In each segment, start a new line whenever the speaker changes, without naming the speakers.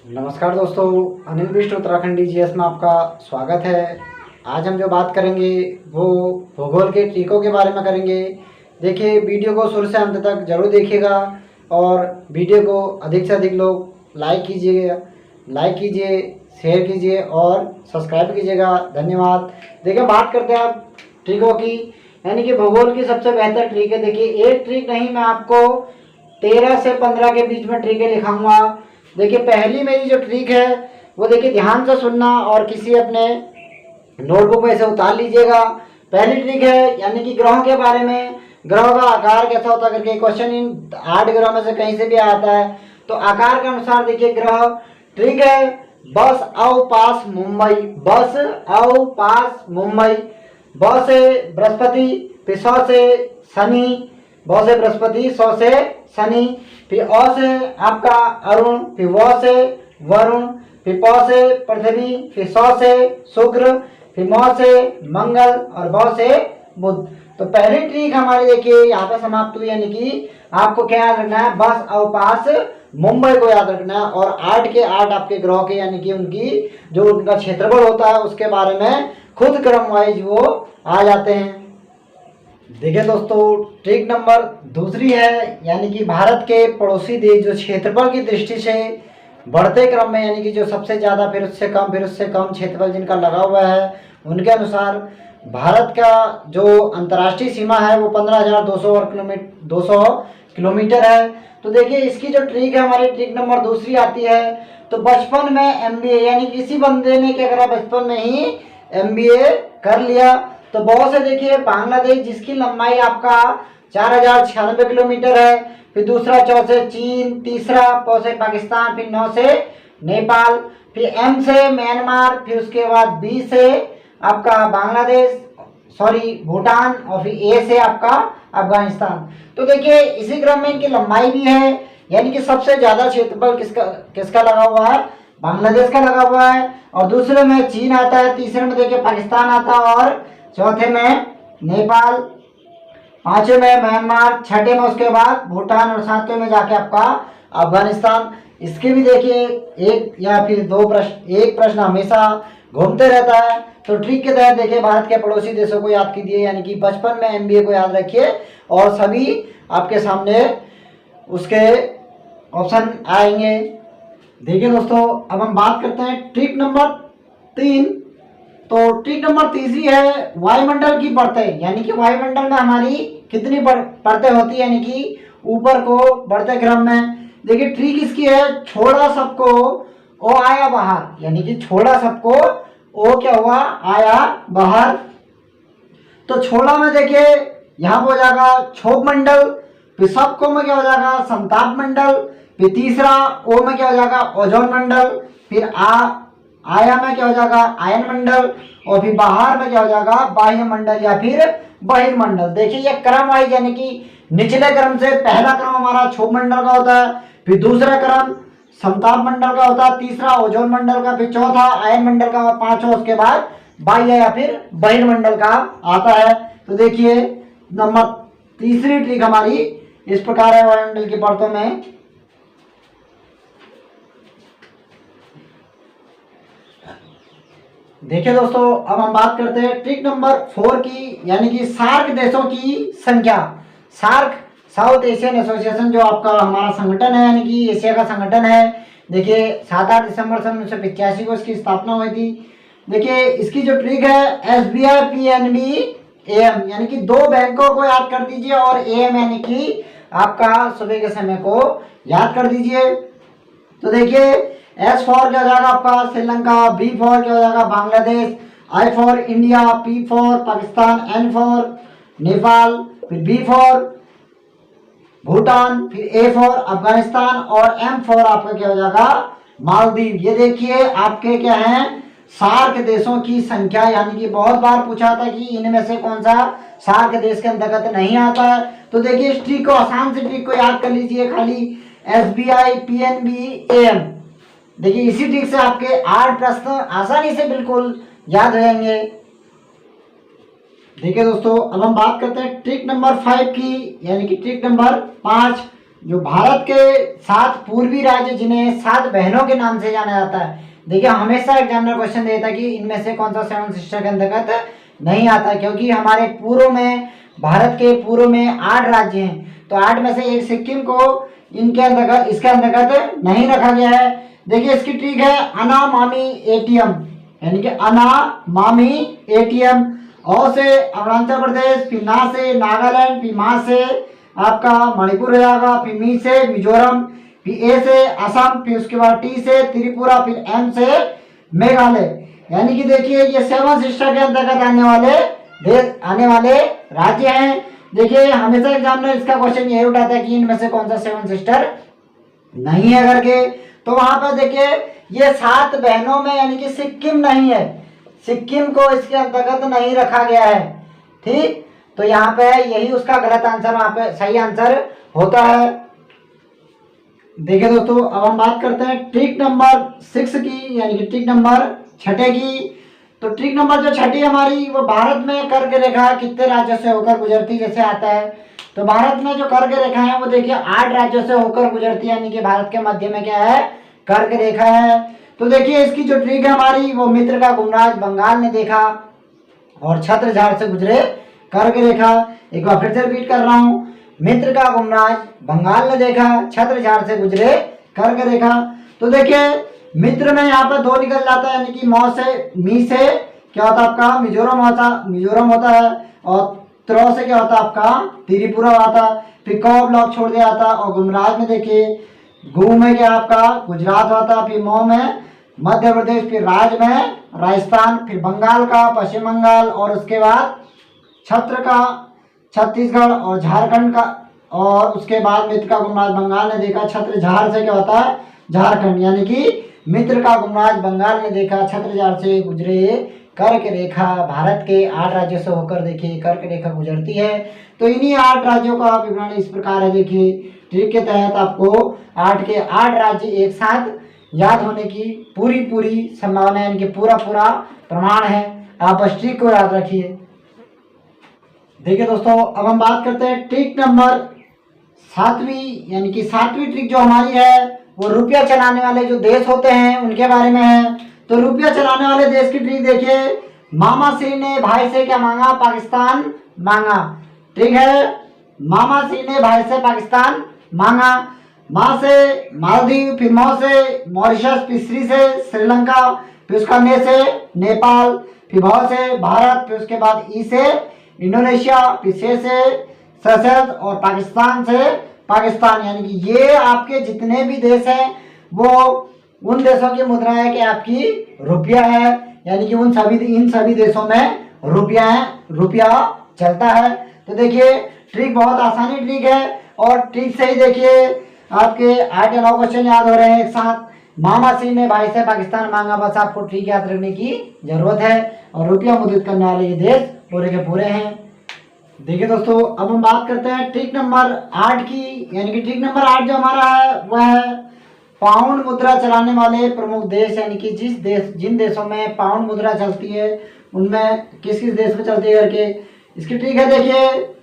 नमस्कार दोस्तों, अनिल बिष्ट उत्तराखंडी जीएस में आपका स्वागत है। आज हम जो बात करेंगे वो भूगोल के ट्रिकों के बारे में करेंगे। देखिए, वीडियो को शुरू से अंत तक जरूर देखिएगा और वीडियो को अधिक से अधिक लोग लाइक कीजिए, शेयर कीजिए और सब्सक्राइब कीजिएगा। धन्यवाद। देखिए, बात करते हैं आप ट्रिकों की, यानी कि भूगोल की सबसे बेहतर ट्रिक है। देखिए, एक ट्रिक नहीं, मैं आपको 13 से 15 के बीच में ट्रिकें लिखाऊंगा। देखिए, पहली मेरी जो ट्रिक है वो देखिए ध्यान से सुनना और किसी अपने नोटबुक में से उतार लीजिएगा। पहली ट्रिक है यानी कि ग्रहों के बारे में, ग्रहों का आकार कैसा होता है करके क्वेश्चन इन 8 ग्रहों में से कहीं से भी आता है, तो आकार के अनुसार देखिए ग्रह। ट्रिक है बस आओ पास मुंबई, बस आओ पास मुंबई। ब से बृहस्पति, फिर स से शनि, ब से बृहस्पति, स से शनि, फिर अ से आपका अरुण, फिर व से वरुण, फिर प से पृथ्वी, फिर स से शुक्र, फिर म से मंगल और ब से बुध। तो पहली ट्रिक हमारी देखिए यहाँ पे समाप्त हुई, यानी कि आपको क्या याद रखना है, बस और पास मुंबई को याद रखना है और 8 के 8 आपके ग्रह के यानी कि उनकी जो उनका क्षेत्रफल होता है उसके बारे में खुद क्रम वाइज वो आ जाते हैं। देखिए दोस्तों, ट्रिक नंबर दूसरी है, यानी कि भारत के पड़ोसी देश जो क्षेत्रफल की दृष्टि से बढ़ते क्रम में, यानी कि जो सबसे ज़्यादा फिर उससे कम क्षेत्रफल जिनका लगा हुआ है, उनके अनुसार भारत का जो अंतर्राष्ट्रीय सीमा है वो 15,200 किलोमीटर है। तो देखिए, इसकी जो ट्रिक है हमारी ट्रिक नंबर दूसरी आती है। तो बचपन में MBA, यानी किसी बंदे ने क्या करा, बचपन में ही MBA कर लिया। तो बहुत से देखिए बांग्लादेश जिसकी लंबाई आपका 4,096 किलोमीटर है, फिर दूसरा च से चीन, तीसरा प से पाकिस्तान, फिर 9 से नेपाल, फिर M से म्यांमार, फिर उसके बाद B से आपका बांग्लादेश, भूटान, और फिर A से आपका अफगानिस्तान। तो देखिए इसी क्रम में इनकी लंबाई भी है, यानी कि सबसे ज्यादा क्षेत्रफल किसका लगा हुआ है, बांग्लादेश का लगा हुआ है, और दूसरे में चीन आता है, तीसरे में देखिए पाकिस्तान आता है, और चौथे में नेपाल, पांचवें में म्यांमार, छठे में उसके बाद भूटान, और सातवें में जाके आपका अफगानिस्तान। इसके भी देखिए एक या फिर दो प्रश्न, एक प्रश्न हमेशा घूमते रहता है। तो ट्रिक के तहत देखिए भारत के पड़ोसी देशों को याद कीजिए, यानी कि बचपन में MBA को याद रखिए और सभी आपके सामने उसके ऑप्शन आएंगे। देखिए दोस्तों, अब हम बात करते हैं ट्रिक नंबर 3। तो ट्रिक नंबर तीसरी है वायुमंडल की परतें, यानी कि वायुमंडल में हमारी कितनी परतें होती है, यानी कि ऊपर को बढ़ते क्रम में। देखिए ट्रिक इसकी है, छोड़ा सबको ओ आया बाहर, यानी कि छोड़ा सबको ओ क्या हुआ, आया बाहर। तो छोड़ा में देखिए यहाँ पर हो जाएगा क्षोभ मंडल, फिर सबको में क्या हो जाएगा, संताप मंडल, फिर तीसरा ओ में क्या हो जाएगा, ओजोन मंडल, फिर आया में क्या हो जाएगा, आयन मंडल, और फिर बाहर में क्या हो जाएगा, बाह्य मंडल या फिर बहिर्मंडल। देखिए ये क्रम वाइज, यानी कि निचले क्रम से पहला क्रम हमारा क्षोभ मंडल का होता है, फिर दूसरा क्रम संताप मंडल का होता है, तीसरा ओजोन मंडल का, फिर चौथा आयन मंडल का, पांचवा उसके बाद बाह्य या फिर बहिर्मंडल का आता है। तो देखिए नंबर तीसरी ट्रिक हमारी इस प्रकार है वायुमंडल की परतों में। देखिए दोस्तों, अब हम बात करते हैं ट्रिक नंबर 4 की, यानी कि सार्क देशों की संख्या। सार्क साउथ एशियन एसोसिएशन जो आपका हमारा संगठन है, यानी कि एशिया का संगठन है। देखिए 7-8 दिसंबर सन 1985 को इसकी स्थापना हुई थी। देखिए इसकी जो ट्रिक है SBI PNB AM, यानी कि 2 बैंकों को याद कर दीजिए और AM यानी कि आपका सुबह के समय को याद कर दीजिए। तो देखिए S फॉर क्या हो जाएगा आपका श्रीलंका, B फॉर क्या हो जाएगा Bangladesh, I for India, P for Pakistan, N for Nepal, फिर B फॉर भूटान, फिर A फॉर अफगानिस्तान, और M फॉर आपका क्या हो जाएगा, मालदीव। ये देखिए आपके क्या हैं, सार्क देशों की संख्या, यानी कि बहुत बार पूछा था कि इनमें से कौन सा सार्क देश के अंतर्गत नहीं आता है। तो देखिए इस ट्रिक को, आसान से ट्रिक को याद कर लीजिए, खाली SBI PNB AM। देखिए इसी ट्रिक से आपके 8 प्रश्न आसानी से बिल्कुल याद हो जाएंगे। देखिए दोस्तों, अब हम बात करते हैं ट्रिक नंबर 5 की, यानी कि ट्रिक नंबर 5। जो भारत के 7 पूर्वी राज्य जिन्हें 7 बहनों के नाम से जाना जाता है। देखिए हमेशा एग्जामिनर क्वेश्चन देता है कि इनमें से कौन सा 7 सिस्टर के अंतर्गत नहीं आता, क्योंकि हमारे पूर्व में, भारत के पूर्व में 8 राज्य हैं, तो 8 में से एक सिक्किम को इनके अंतर्गत, इसके अंतर्गत नहीं रखा गया है। देखिए इसकी ट्रिक है अनामामी एटीएम, यानी कि अनामामी एटीएम। और से अरुणाचल प्रदेश, फिर ना से नागालैंड, फिर मा से आपका मणिपुर हो जाएगा, फिर मी से मिजोरम, फिर ए से असम, फिर उसके बाद टी से त्रिपुरा, फिर एम से मेघालय। यानी कि देखिए ये 7 सिस्टर के अंतर्गत आने वाले राज्य हैं। देखिए हमेशा एग्जामिनर इसका क्वेश्चन यही उठाता है कि इनमें से कौन सा 7 सिस्टर नहीं है करके। तो वहां पर देखिए ये 7 बहनों में यानी कि सिक्किम नहीं है, सिक्किम को इसके अंतर्गत नहीं रखा गया है। ठीक, तो यहाँ पे यही उसका गलत आंसर, वहां पे सही आंसर होता है। देखिए दोस्तों अब हम बात करते हैं ट्रिक नंबर 6 की, यानी कि ट्रिक नंबर 6 की। तो ट्रिक नंबर जो 6 हमारी, वो भारत में कर्क रेखा कितने राज्यों से होकर गुजरती जैसे आता है। तो भारत में जो कर्क रेखा है वो देखिए 8 राज्यों से होकर गुजरती है, यानी कि भारत के मध्य में क्या है, कर्क रेखा है। तो देखिए इसकी जो ट्रिक है हमारी, वो मित्र का गुमराज बंगाल ने देखा और छत्रझाड़ से गुजरे कर्क रेखा। एक बार फिर से रिपीट कर रहा हूं, मित्र का गुमराज बंगाल ने देखा, छत्रझाड़ से गुजरे कर्क रेखा। तो देखिए मित्र में यहाँ पर 2 निकल जाता है, यानी कि मी से क्या होता है आपका मिजोरम होता है, और त्रो से क्या होता है आपका त्रिपुरा होता है, फिर क ब्लॉक छोड़ दिया जाता है। और गुमराज में देखिए गु में क्या आपका गुजरात होता है, फिर मो में मध्य प्रदेश, फिर राज में राजस्थान, फिर बंगाल का पश्चिम बंगाल, और उसके बाद छत्र का छत्तीसगढ़ और झारखंड का। और उसके बाद मित्र का गुमराज बंगाल ने देखा, छत्रझाड़ से क्या होता है झारखंड, यानी कि मित्र का गुमराज बंगाल ने देखा, छत्रझाड़ से गुजरे कर्क रेखा। भारत के 8 राज्यों से होकर देखिए कर्क रेखा गुजरती है। तो इन्हीं 8 राज्यों का विवरण इस प्रकार है। देखिए ट्रिक के तहत आपको 8 के 8 राज्य एक साथ याद होने की पूरी संभावना है, इनके पूरा प्रमाण है। आप बस ट्रिक को याद रखिए। देखिए दोस्तों अब हम बात करते हैं ट्रिक नंबर 7वीं, यानी कि 7वीं ट्रिक जो हमारी है वो रुपया चलाने वाले जो देश होते हैं उनके बारे में है। तो रुपया चलाने वाले देश की ट्रिक देखिए, मामा श्री ने भाई से क्या मांगा, पाकिस्तान मांगा। ठीक है, मामा श्री ने भाई से पाकिस्तान मांगा। माँ से मालदीव, फिर मौ से मॉरिशस, फिर श्री से श्रीलंका, फिर उसका ने से नेपाल, फिर भाव से भारत, फिर उसके बाद ई से इंडोनेशिया, फिर से सेशेल्स, और पाकिस्तान से पाकिस्तान। यानी कि ये आपके जितने भी देश हैं वो उन देशों की मुद्रा है कि आपकी रुपया है, यानी कि इन सभी देशों में रुपया चलता है। तो देखिए ट्रिक बहुत आसानी ट्रिक है, और ट्रिक से ही देखिए आपके 8 या 9 क्वेश्चन याद हो रहे हैं एक साथ। मामा सिंह ने भाई से पाकिस्तान मांगा, बस आपको ट्रिक याद रखने की जरूरत है, और रुपया मुद्रित करने वाले ये देश पूरे के पूरे हैं। देखिए दोस्तों अब हम बात करते हैं ट्रिक नंबर 8 की, यानी कि ट्रिक नंबर 8 जो हमारा है वह है पाउंड मुद्रा चलाने वाले प्रमुख देश, यानी कि जिन देशों में पाउंड मुद्रा चलती है उनमें किस देश में चलती है करके। इसकी ट्रिक है देखिए,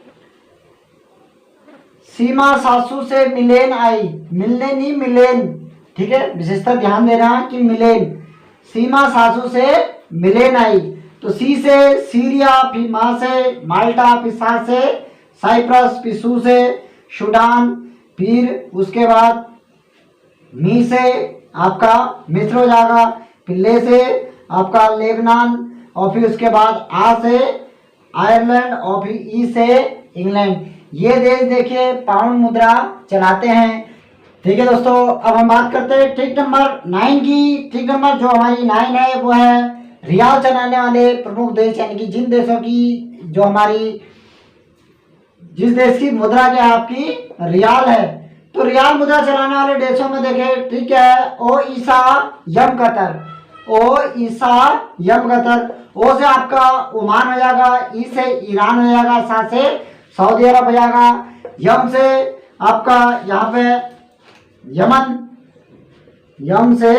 सीमा सासू से मिलेन आई, मिलने नहीं मिलेन, ठीक है, विशेषता ध्यान देना कि मिलेन, सीमा सासू से मिलेन आई। तो सी से सीरिया, फिर मा से माल्टा, फिर सा से साइप्रस, फिर सू से सूडान, फिर उसके बाद मी से आपका मिस्र हो जाएगा, फिर ले से आपका लेबनान, और फिर उसके बाद आ से आयरलैंड, और फिर ई से इंग्लैंड। ये देश देखिए पाउंड मुद्रा चलाते हैं। ठीक है दोस्तों अब हम बात करते हैं ट्रिक नंबर 9 की। ट्रिक नंबर जो हमारी 9 है वो है रियाल चलाने वाले प्रमुख देश, यानी कि जिन देशों की जो हमारी जिस देश की मुद्रा क्या है आपकी रियाल है। तो रियाल मुद्रा चलाने वाले देशों में देखें ठीक है, ओ ईसा यम कतर, ओ ईसा यम कतर। ओ से आपका ओमान हो जाएगा, ई से ईरान हो जाएगा, सा से सऊदी अरब हो जाएगा, यम से आपका यहाँ पे यमन, यम से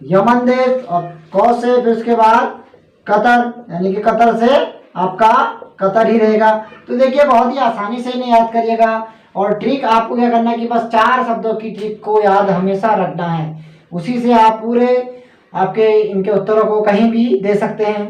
यमन देश, और कौ से फिर उसके बाद कतर, यानी कि कतर से आपका कतर ही रहेगा। तो देखिए बहुत ही आसानी से इन्हें याद करिएगा। और ट्रिक आपको क्या करना है कि बस 4 शब्दों की ट्रिक को याद हमेशा रखना है, उसी से आप पूरे आपके इनके उत्तरों को कहीं भी दे सकते हैं।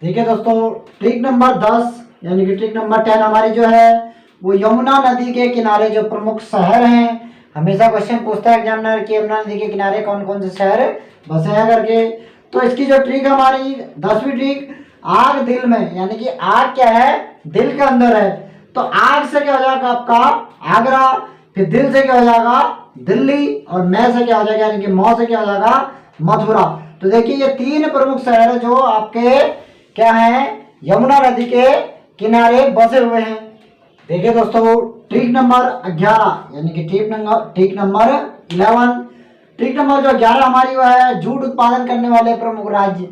देखिए दोस्तों, ट्रिक नंबर 10 यानी कि ट्रिक नंबर 10 हमारी जो है वो यमुना नदी के किनारे जो प्रमुख शहर हैं। हमेशा क्वेश्चन पूछता है एग्जामिनर कि यमुना नदी के किनारे कौन कौन से शहर बसे हैं करके। तो इसकी जो ट्रिक हमारी 10वीं ट्रिक, आग दिल में, यानी कि आग क्या है, दिल के अंदर है। तो आग से क्या हो जाएगा आपका आगरा, फिर दिल से क्या हो जाएगा दिल्ली, और मैं से क्या हो जाएगा यानी कि मौ से क्या हो जाएगा मथुरा। तो देखिए ये 3 प्रमुख शहर जो आपके क्या हैं, यमुना नदी के किनारे बसे हुए हैं। देखिए दोस्तों, ट्रिक नंबर 11 यानी कि ट्रिक नंबर 11, ट्रिक नंबर जो 11 हमारी वो है जूट उत्पादन करने वाले प्रमुख राज्य,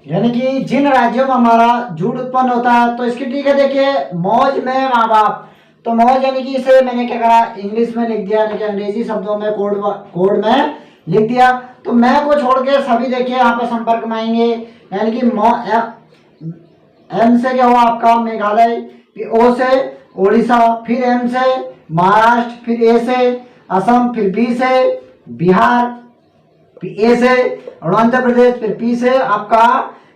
यानी कि जिन राज्यों में हमारा जूट उत्पन्न होता है। तो इसकी ट्रिक है, देखिए मौज में माँ बाप। तो मौज यानी कि इसे मैंने क्या करा इंग्लिश में लिख दिया, यानी कि अंग्रेजी शब्दों में कोड में लिख दिया। तो मैं को छोड़ के सभी देखिए यहाँ पे संपर्क में आएंगे, यानी कि एम से क्या हुआ आपका मेघालय, फिर ओ से उड़ीसा, फिर एम से महाराष्ट्र, फिर ए से असम, फिर बी से बिहार, फिर ए से अरुणाचल प्रदेश, फिर पी से आपका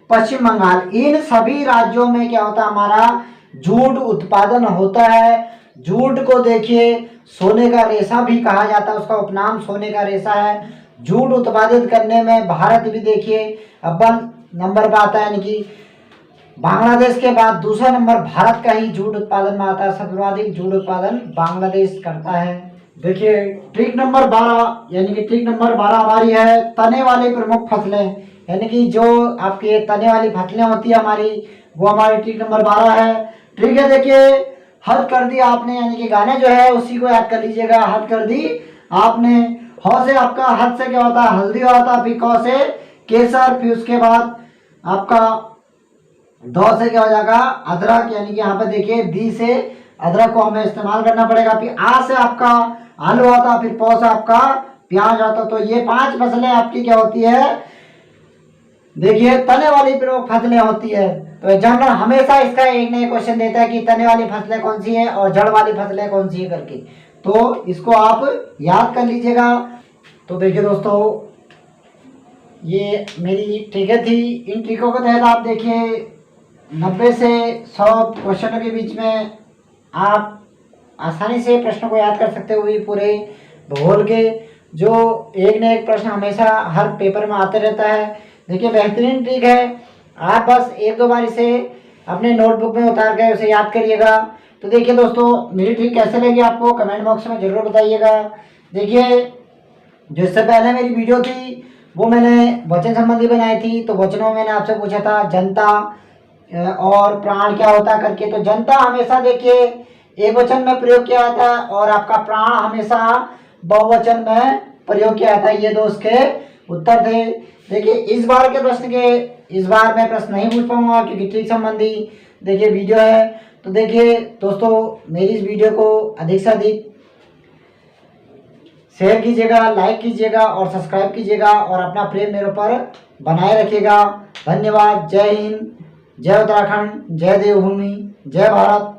पश्चिम बंगाल। इन सभी राज्यों में क्या होता है हमारा जूट उत्पादन होता है। जूट को देखिए सोने का रेशा भी कहा जाता है, उसका उपनाम सोने का रेशा है। जूट उत्पादित करने में भारत भी देखिए अव्वल नंबर पर आता है, यानी कि बांग्लादेश के बाद दूसरा नंबर भारत का ही जूट उत्पादन में आता है। सर्वाधिक जूट उत्पादन बांग्लादेश करता है। देखिए ट्रिक नंबर 12 यानी कि ट्रिक नंबर 12 हमारी है तने वाली प्रमुख फसलें, यानी कि जो आपके तने वाली फसलें होती है हमारी, वो हमारी ट्रिक नंबर 12 है। ट्रिक है, देखिए हद कर दी आपने, यानी कि गाने जो है उसी को याद कर लीजिएगा। हद कर दी आपने, ह से आपका हद से क्या होता है हल्दी होता है, फिर क से केसर, फिर उसके बाद आपका दो से क्या हो जाएगा अदरक, यानी कि यहाँ पे देखिए दी से अदरक को हमें इस्तेमाल करना पड़ेगा। फिर आ से आपका आलू आता, फिर पौ से आपका प्याज आता। तो ये 5 फसलें आपकी क्या होती है, देखिए तने वाली प्रमुख फसलें होती है। तो एग्जामिनर हमेशा इसका एक नया क्वेश्चन देता है कि तने वाली फसलें कौन सी है और जड़ वाली फसलें कौन सी है करके। तो इसको आप याद कर लीजिएगा। तो देखिए दोस्तों, ये मेरी ट्रिकें थी। इन ट्रिकों के तहत आप देखिए 90 से 100 क्वेश्चनों के बीच में आप आसानी से प्रश्न को याद कर सकते हुए पूरे भूगोल के जो एक न एक प्रश्न हमेशा हर पेपर में आते रहता है। देखिए बेहतरीन ट्रिक है, आप बस 1-2 बार इसे अपने नोटबुक में उतार कर उसे याद करिएगा। तो देखिए दोस्तों, मेरी ट्रिक कैसे लगी आपको कमेंट बॉक्स में ज़रूर बताइएगा। देखिए जो इससे पहले मेरी वीडियो थी वो मैंने वचन संबंधी बनाई थी। तो वचनों में मैंने आपसे पूछा था जनता और प्राण क्या होता है करके। तो जनता हमेशा देखिए एक वचन में प्रयोग किया जाता है और आपका प्राण हमेशा बहुवचन में प्रयोग किया जाता है। ये दो उसके उत्तर थे। देखिए इस बार मैं प्रश्न नहीं पूछ पाऊंगा क्योंकि ट्रिक संबंधी देखिए वीडियो है। तो देखिए दोस्तों, मेरी इस वीडियो को अधिक से अधिक शेयर कीजिएगा, लाइक कीजिएगा और सब्सक्राइब कीजिएगा और अपना प्रेम मेरे ऊपर बनाए रखिएगा। धन्यवाद। जय हिंद, जय उत्तराखंड, जय देवभूमि, जय भारत।